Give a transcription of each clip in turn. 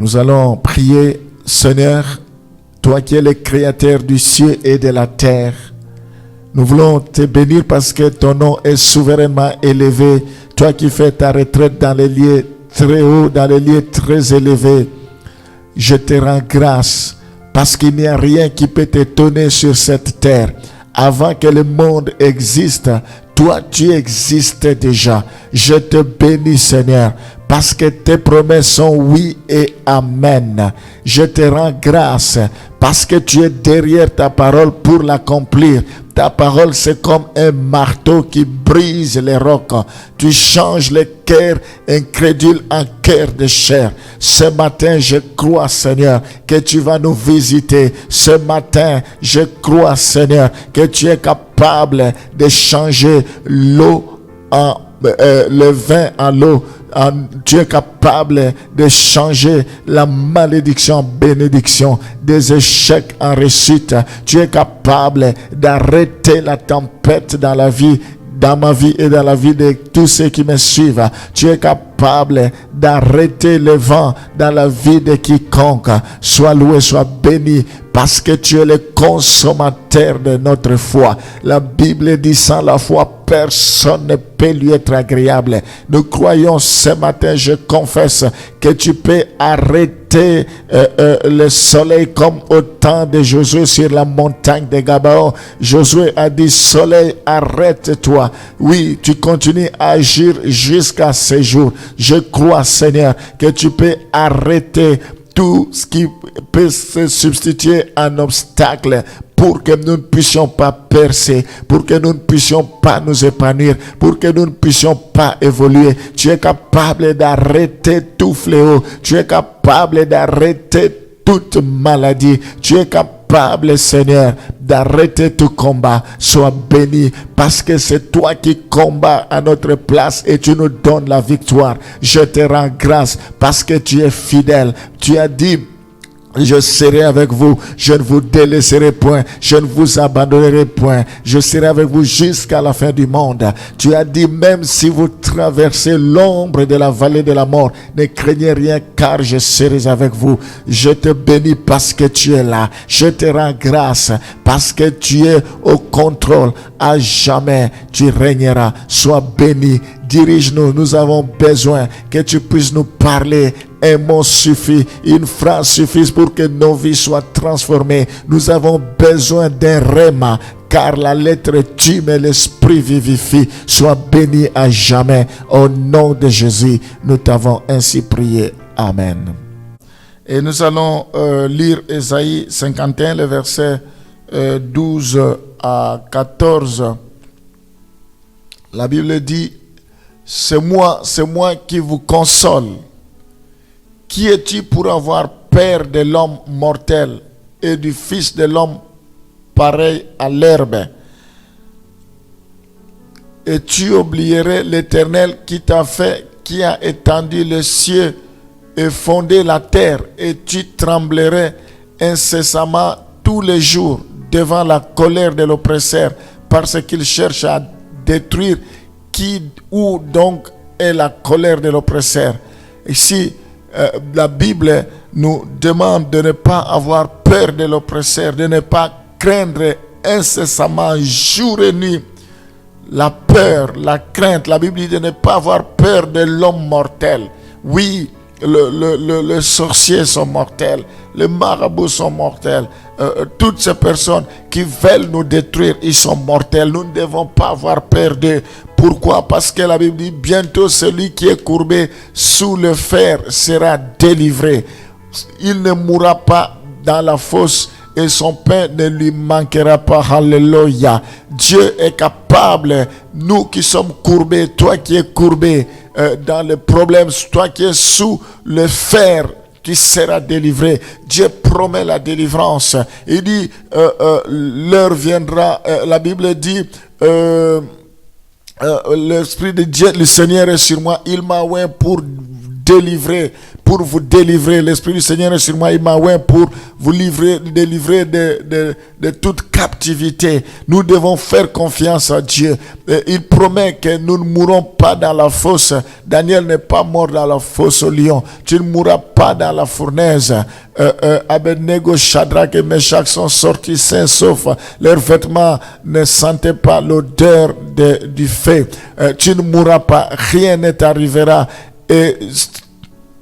Nous allons prier, Seigneur, toi qui es le créateur du ciel et de la terre. Nous voulons te bénir parce que ton nom est souverainement élevé. Toi qui fais ta retraite dans les lieux très hauts, dans les lieux très élevés. Je te rends grâce parce qu'il n'y a rien qui peut t'étonner sur cette terre. Avant que le monde existe, toi tu existes déjà. Je te bénis, Seigneur, parce que tes promesses sont oui et amen. Je te rends grâce parce que tu es derrière ta parole pour l'accomplir. Ta parole, c'est comme un marteau qui brise les rocs. Tu changes les cœurs incrédules en cœurs de chair. Ce matin, je crois, Seigneur, que tu vas nous visiter. Ce matin, je crois, Seigneur, que tu es capable de changer l'eau en le vin en l'eau. Tu es capable de changer la malédiction en bénédiction, des échecs en réussite. Tu es capable d'arrêter la tempête dans la vie, dans ma vie et dans la vie de tous ceux qui me suivent. Tu es capable d'arrêter le vent dans la vie de quiconque. Sois loué, sois béni, parce que tu es le consommateur de notre foi. La Bible dit, sans la foi, personne ne peut lui être agréable. Nous croyons ce matin, je confesse, que tu peux arrêter le soleil comme au temps de Josué sur la montagne de Gabaon. Josué a dit, soleil, arrête-toi. Oui, tu continues à agir jusqu'à ce jour. Je crois, Seigneur, que tu peux arrêter tout ce qui peut se substituer à un obstacle pour que nous ne puissions pas percer, pour que nous ne puissions pas nous épanouir, pour que nous ne puissions pas évoluer. Tu es capable d'arrêter tout fléau. Tu es capable d'arrêter toute maladie. Tu es capable, Seigneur, d'arrêter tout combat. Sois béni, parce que c'est toi qui combats à notre place et tu nous donnes la victoire. Je te rends grâce parce que tu es fidèle. Tu as dit, je serai avec vous, je ne vous délaisserai point, je ne vous abandonnerai point, je serai avec vous jusqu'à la fin du monde. Tu as dit, même si vous traversez l'ombre de la vallée de la mort, ne craignez rien car je serai avec vous. Je te bénis parce que tu es là. Je te rends grâce parce que tu es au contrôle. À jamais tu régneras. Sois béni. Dirige-nous, nous avons besoin que tu puisses nous parler. Un mot suffit, une phrase suffit pour que nos vies soient transformées. Nous avons besoin d'un rhéma, car la lettre tue mais l'esprit vivifie. Sois béni à jamais. Au nom de Jésus, nous t'avons ainsi prié. Amen. Et nous allons lire Ésaïe 51, le verset 12 à 14. La Bible dit, c'est moi qui vous console. Qui es-tu pour avoir peur de l'homme mortel et du fils de l'homme pareil à l'herbe? Et tu oublierais l'Éternel qui t'a fait, qui a étendu les cieux et fondé la terre, et tu tremblerais incessamment tous les jours devant la colère de l'oppresseur, parce qu'il cherche à détruire. Où donc est la colère de l'oppresseur? Ici, la Bible nous demande de ne pas avoir peur de l'oppresseur, de ne pas craindre incessamment jour et nuit. La peur, la crainte, la Bible dit de ne pas avoir peur de l'homme mortel. Oui, les sorciers sont mortels, les marabouts sont mortels, toutes ces personnes qui veulent nous détruire, ils sont mortels. Nous ne devons pas avoir peur d'eux. Pourquoi? Parce que la Bible dit, bientôt celui qui est courbé sous le fer sera délivré. Il ne mourra pas dans la fosse et son pain ne lui manquera pas. Alléluia. Dieu est capable. Nous qui sommes courbés, toi qui es courbé dans le problème, toi qui es sous le fer, qui sera délivré. Dieu promet la délivrance. Il dit, l'heure viendra, la Bible dit, l'Esprit de Dieu, le Seigneur est sur moi. Il m'a oint pour délivrer, pour vous délivrer. L'Esprit du Seigneur est sur moi, il m'a oint pour vous délivrer de toute captivité. Nous devons faire confiance à Dieu. Il promet que nous ne mourrons pas dans la fosse. Daniel n'est pas mort dans la fosse au lion. Tu ne mourras pas dans la fournaise. Abednego, Shadrach et Meshach sont sortis sains sauf leurs vêtements ne sentaient pas l'odeur du feu. Tu ne mourras pas, rien ne t'arrivera et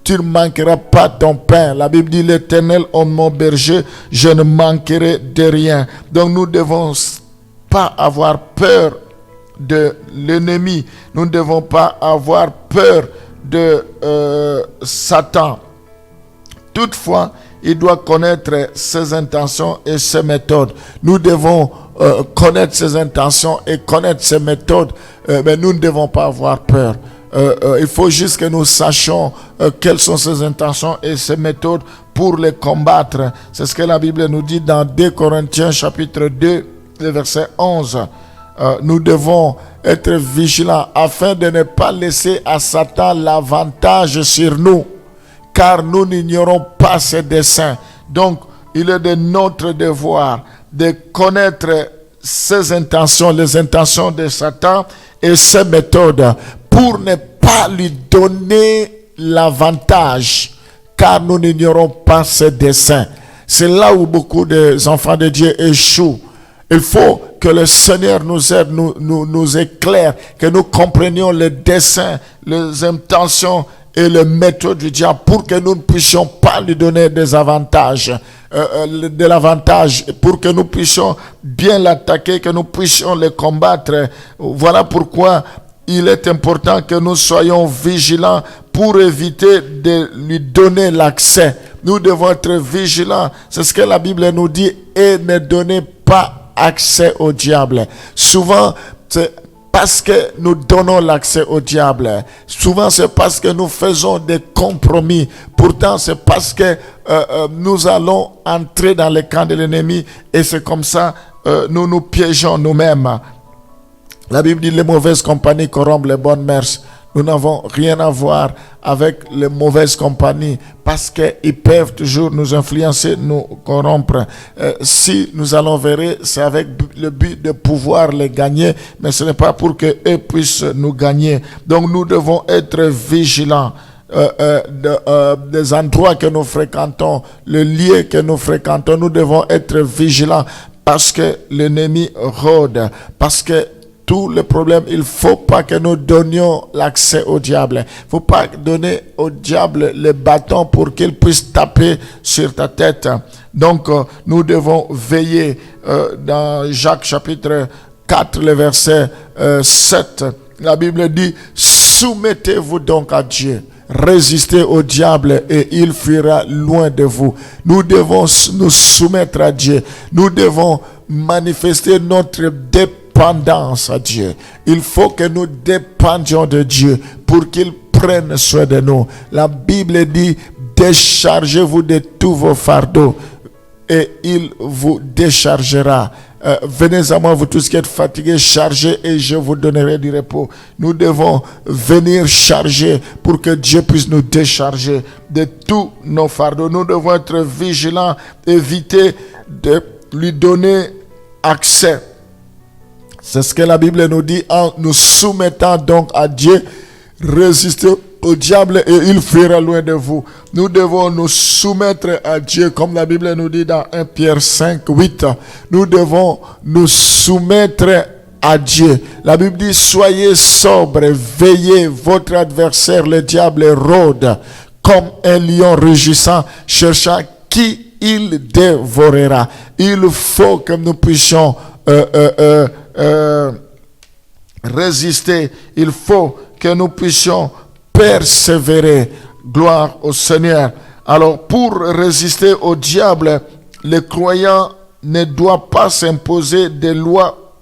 tu ne manqueras pas ton pain. La Bible dit: l'Éternel est mon berger, je ne manquerai de rien. Donc nous ne devons pas avoir peur de l'ennemi. Nous ne devons pas avoir peur de Satan. Toutefois, il doit connaître ses intentions et ses méthodes. Nous devons connaître ses intentions et connaître ses méthodes, mais nous ne devons pas avoir peur. Il faut juste que nous sachions quelles sont ses intentions et ses méthodes pour les combattre. C'est ce que la Bible nous dit dans 2 Corinthiens chapitre 2, verset 11. Nous devons être vigilants afin de ne pas laisser à Satan l'avantage sur nous, car nous n'ignorons pas ses desseins. Donc, il est de notre devoir de connaître ses intentions, les intentions de Satan et ses méthodes, pour ne pas lui donner l'avantage, car nous n'ignorons pas ses desseins. C'est là où beaucoup d'enfants de Dieu échouent. Il faut que le Seigneur nous aide, nous éclaire, que nous comprenions les desseins, les intentions et les méthodes du diable, pour que nous ne puissions pas lui donner des avantages, de l'avantage, pour que nous puissions bien l'attaquer, que nous puissions le combattre. Voilà pourquoi il est important que nous soyons vigilants pour éviter de lui donner l'accès. Nous devons être vigilants. C'est ce que la Bible nous dit, et ne donnez pas accès au diable. Souvent, c'est parce que nous donnons l'accès au diable. Souvent, c'est parce que nous faisons des compromis. Pourtant, c'est parce que nous allons entrer dans le camp de l'ennemi, et c'est comme ça nous nous piégeons nous-mêmes. La Bible dit: les mauvaises compagnies corrompent les bonnes mœurs. Nous n'avons rien à voir avec les mauvaises compagnies, parce qu'ils peuvent toujours nous influencer, nous corrompre. Si nous allons vers eux, c'est avec le but de pouvoir les gagner, mais ce n'est pas pour qu'eux puissent nous gagner. Donc nous devons être vigilants. Des endroits que nous fréquentons, le lieu que nous fréquentons, nous devons être vigilants, parce que l'ennemi rôde, parce que tout le problème, il ne faut pas que nous donnions l'accès au diable. Il ne faut pas donner au diable le bâton pour qu'il puisse taper sur ta tête. Donc, nous devons veiller. Dans Jacques chapitre 4, le verset 7, la Bible dit: soumettez-vous donc à Dieu. Résistez au diable et il fuira loin de vous. Nous devons nous soumettre à Dieu. Nous devons manifester notre dépendance à Dieu. Il faut que nous dépendions de Dieu pour qu'il prenne soin de nous. La Bible dit: déchargez-vous de tous vos fardeaux et il vous déchargera. Venez à moi, vous tous qui êtes fatigués, chargés, et je vous donnerai du repos. Nous devons venir charger pour que Dieu puisse nous décharger de tous nos fardeaux. Nous devons être vigilants, éviter de lui donner accès. C'est ce que la Bible nous dit: en nous soumettant donc à Dieu, résistez au diable et il fuira loin de vous. Nous devons nous soumettre à Dieu, comme la Bible nous dit dans 1 Pierre 5, 8. Nous devons nous soumettre à Dieu. La Bible dit: soyez sobres, veillez, votre adversaire le diable rôde comme un lion rugissant, cherchant qui il dévorera. Il faut que nous puissions résister. Il faut que nous puissions persévérer. Gloire au Seigneur. Alors, pour résister au diable, le croyant ne doit pas s'imposer des lois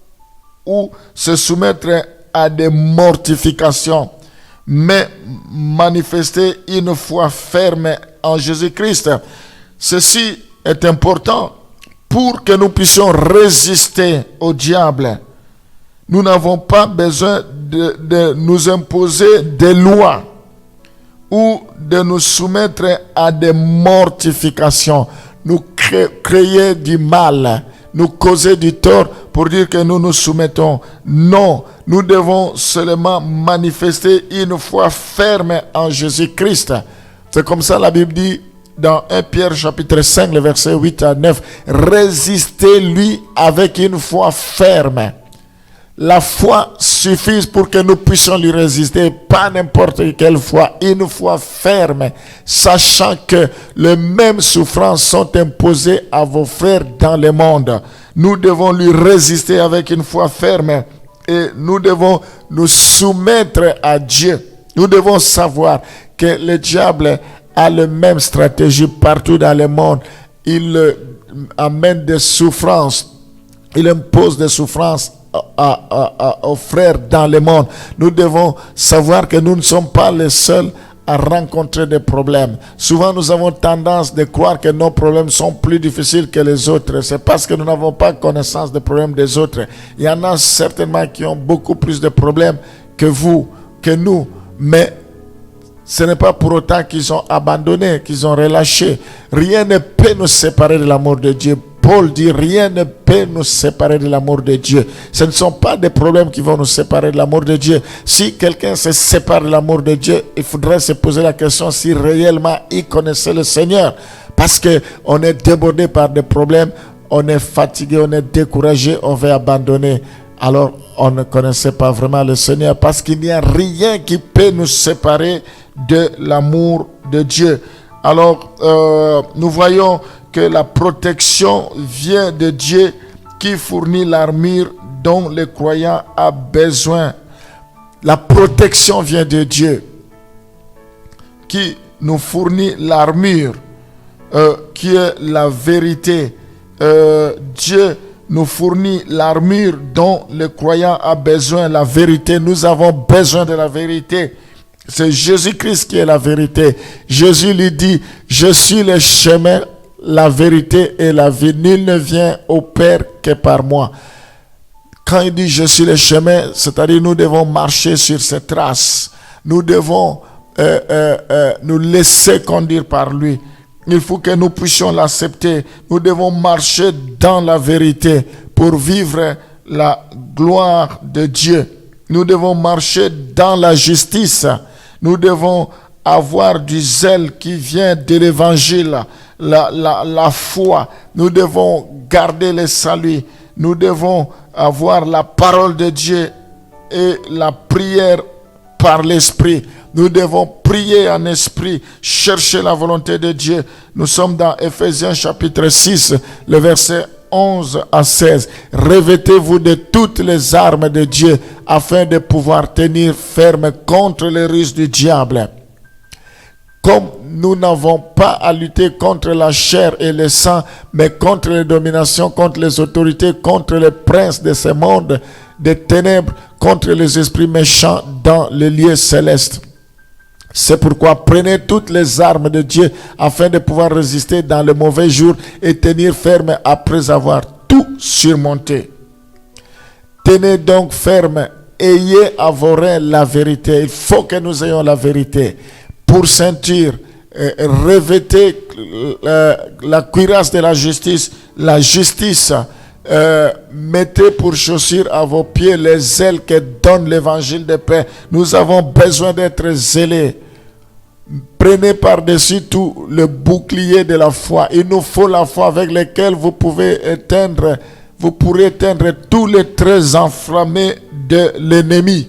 ou se soumettre à des mortifications, mais manifester une foi ferme en Jésus-Christ. Ceci est important pour que nous puissions résister au diable. Nous n'avons pas besoin de nous imposer des lois ou de nous soumettre à des mortifications, nous créer du mal, nous causer du tort pour dire que nous nous soumettons. Non, nous devons seulement manifester une foi ferme en Jésus-Christ. C'est comme ça la Bible dit dans 1 Pierre chapitre 5, le verset 8 à 9, résistez-lui avec une foi ferme. La foi suffit pour que nous puissions lui résister, pas n'importe quelle foi, une foi ferme, sachant que les mêmes souffrances sont imposées à vos frères dans le monde. Nous devons lui résister avec une foi ferme et nous devons nous soumettre à Dieu. Nous devons savoir que le diable a la même stratégie partout dans le monde. Il amène des souffrances, il impose des souffrances aux frères dans le monde. Nous devons savoir que nous ne sommes pas les seuls à rencontrer des problèmes. Souvent, nous avons tendance de croire que nos problèmes sont plus difficiles que les autres. C'est parce que nous n'avons pas connaissance des problèmes des autres. Il y en a certainement qui ont beaucoup plus de problèmes que vous, que nous. Mais ce n'est pas pour autant qu'ils ont abandonné, qu'ils ont relâché. Rien ne peut nous séparer de l'amour de Dieu. Paul dit, rien ne peut nous séparer de l'amour de Dieu. Ce ne sont pas des problèmes qui vont nous séparer de l'amour de Dieu. Si quelqu'un se sépare de l'amour de Dieu, il faudrait se poser la question si réellement il connaissait le Seigneur. Parce qu'on est débordé par des problèmes, on est fatigué, on est découragé, on veut abandonner. Alors on ne connaissait pas vraiment le Seigneur, parce qu'il n'y a rien qui peut nous séparer de l'amour de Dieu. Alors nous voyons que la protection vient de Dieu qui fournit l'armure dont le croyant a besoin. La protection vient de Dieu qui nous fournit l'armure qui est la vérité. Dieu nous fournit l'armure dont le croyant a besoin, la vérité. Nous avons besoin de la vérité. C'est Jésus-Christ qui est la vérité. Jésus lui dit, je suis le chemin, la vérité et la vie. Nul ne vient au Père que par moi. Quand il dit je suis le chemin, c'est-à-dire nous devons marcher sur ses traces. Nous devons nous laisser conduire par lui. Il faut que nous puissions l'accepter. Nous devons marcher dans la vérité pour vivre la gloire de Dieu. Nous devons marcher dans la justice. Nous devons avoir du zèle qui vient de l'évangile, la foi. Nous devons garder le salut. Nous devons avoir la parole de Dieu et la prière par l'esprit. Nous devons prier en esprit, chercher la volonté de Dieu. Nous sommes dans Ephésiens chapitre 6, le verset 11 à 16. Revêtez-vous de toutes les armes de Dieu afin de pouvoir tenir ferme contre les ruses du diable. Comme nous n'avons pas à lutter contre la chair et le sang, mais contre les dominations, contre les autorités, contre les princes de ce monde, des ténèbres, contre les esprits méchants dans les lieux célestes. C'est pourquoi prenez toutes les armes de Dieu afin de pouvoir résister dans le mauvais jour et tenir ferme après avoir tout surmonté. Tenez donc ferme, ayez à vos reins la vérité. Il faut que nous ayons la vérité. Pour ceinture, revêtez la cuirasse de la justice. La justice, mettez pour chaussure à vos pieds les ailes que donne l'évangile de paix. Nous avons besoin d'être zélés. Prenez par-dessus tout le bouclier de la foi. Il nous faut la foi avec laquelle vous pourrez éteindre tous les traits enflammés de l'ennemi.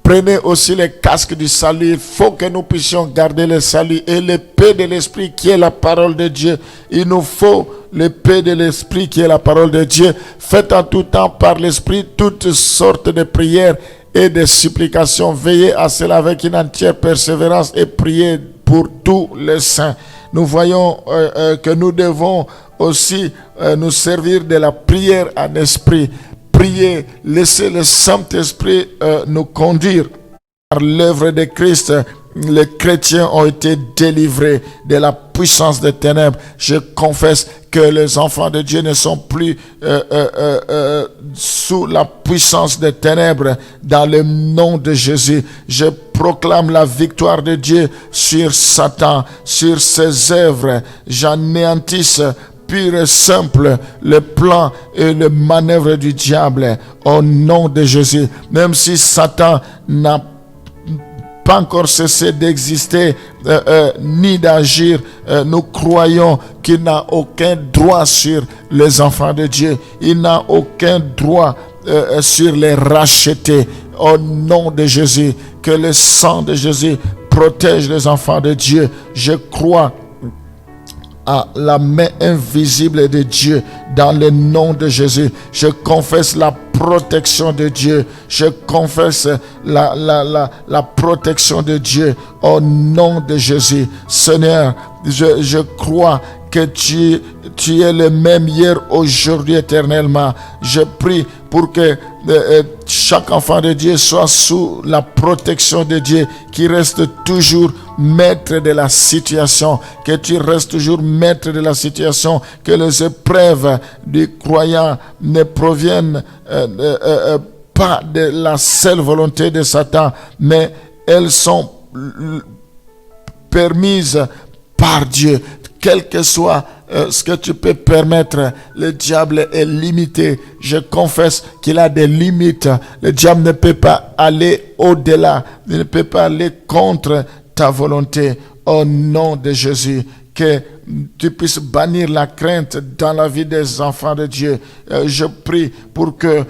Prenez aussi le casque du salut. Il faut que nous puissions garder le salut et l'épée de l'esprit qui est la parole de Dieu. Il nous faut l'épée de l'esprit qui est la parole de Dieu. Faites en tout temps par l'esprit toutes sortes de prières et de supplications. Veillez à cela avec une entière persévérance et priez pour tous les saints. Nous voyons que nous devons aussi nous servir de la prière en esprit. Prier, laisser le Saint-Esprit nous conduire par l'œuvre de Christ. les chrétiens ont été délivrés de la puissance des ténèbres. Je confesse que les enfants de Dieu ne sont plus sous la puissance des ténèbres dans le nom de Jésus. Je proclame la victoire de Dieu sur Satan, sur ses œuvres. J'anéantisse pur et simple le plan et le manœuvre du diable au nom de Jésus. Même si Satan n'a pas encore cessé d'exister ni d'agir, nous croyons qu'il n'a aucun droit sur les enfants de Dieu. Il n'a aucun droit sur les rachetés. Au nom de Jésus, que le sang de Jésus protège les enfants de Dieu. Je crois à la main invisible de Dieu dans le nom de Jésus. Je confesse la protection de Dieu. Je confesse la protection de Dieu au nom de Jésus. Seigneur, je crois que tu es le même hier, aujourd'hui, éternellement. Je prie pour que chaque enfant de Dieu soit sous la protection de Dieu, qui reste toujours maître de la situation, que tu restes toujours maître de la situation, que les épreuves du croyant ne proviennent pas de la seule volonté de Satan, mais elles sont permises par Dieu. Quel que soit ce que tu peux permettre, le diable est limité. Je confesse qu'il a des limites. Le diable ne peut pas aller au-delà. Il ne peut pas aller contre ta volonté. Au nom de Jésus, que tu puisses bannir la crainte dans la vie des enfants de Dieu. Je prie pour que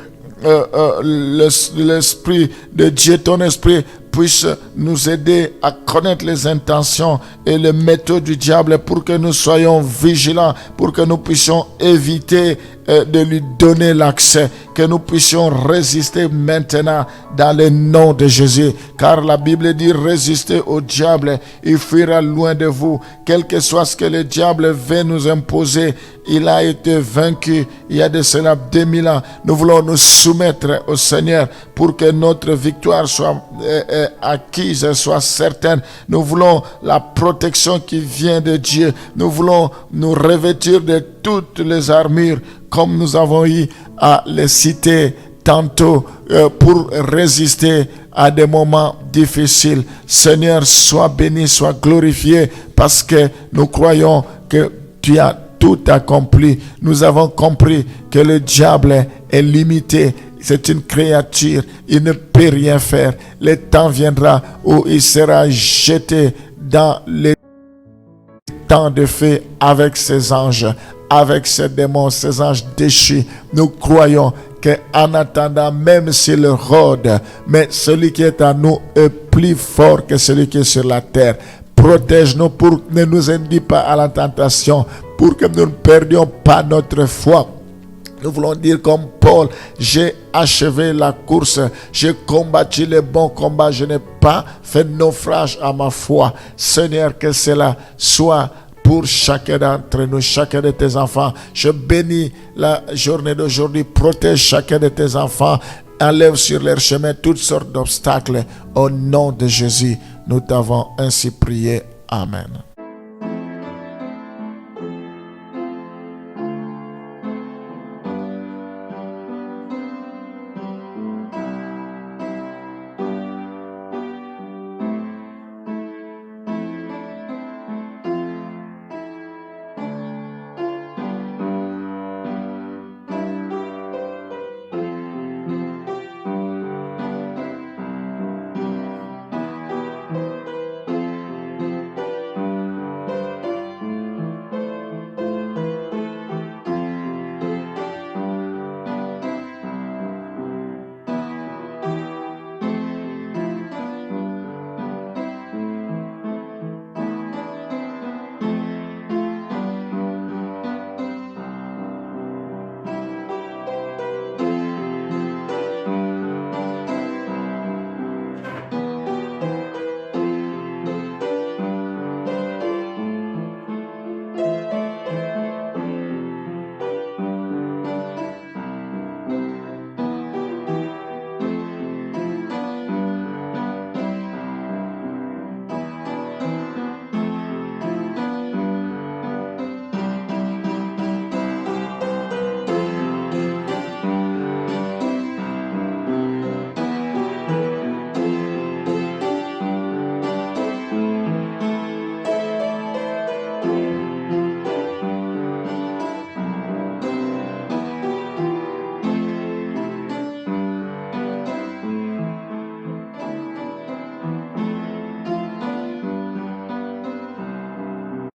l'Esprit de Dieu, ton Esprit, puisse nous aider à connaître les intentions et les méthodes du diable, pour que nous soyons vigilants, pour que nous puissions éviter de lui donner l'accès, que nous puissions résister maintenant dans le nom de Jésus. Car la Bible dit: résistez au diable, il fuira loin de vous. Quel que soit ce que le diable veut nous imposer, il a été vaincu il y a de cela 2000 ans. Nous voulons nous soumettre au Seigneur pour que notre victoire soit acquise, soit certaine. Nous voulons la protection qui vient de Dieu. Nous voulons nous revêtir de toutes les armures, comme nous avons eu à les citer tantôt, pour résister à des moments difficiles. Seigneur, sois béni, sois glorifié, parce que nous croyons que tu as tout accompli. Nous avons compris que le diable est limité. C'est une créature, il ne peut rien faire. Le temps viendra où il sera jeté dans les temps de feu avec ses anges, avec ses démons, ses anges déchus. Nous croyons qu'en attendant, même s'il rôde, mais celui qui est en nous est plus fort que celui qui est sur la terre. Protège-nous pour ne nous induis pas à la tentation, pour que nous ne perdions pas notre foi. Nous voulons dire comme Paul: j'ai achevé la course, j'ai combattu le bon combat, je n'ai pas fait naufrage à ma foi. Seigneur, que cela soit pour chacun d'entre nous, chacun de tes enfants. Je bénis la journée d'aujourd'hui, protège chacun de tes enfants, enlève sur leur chemin toutes sortes d'obstacles. Au nom de Jésus, nous t'avons ainsi prié. Amen.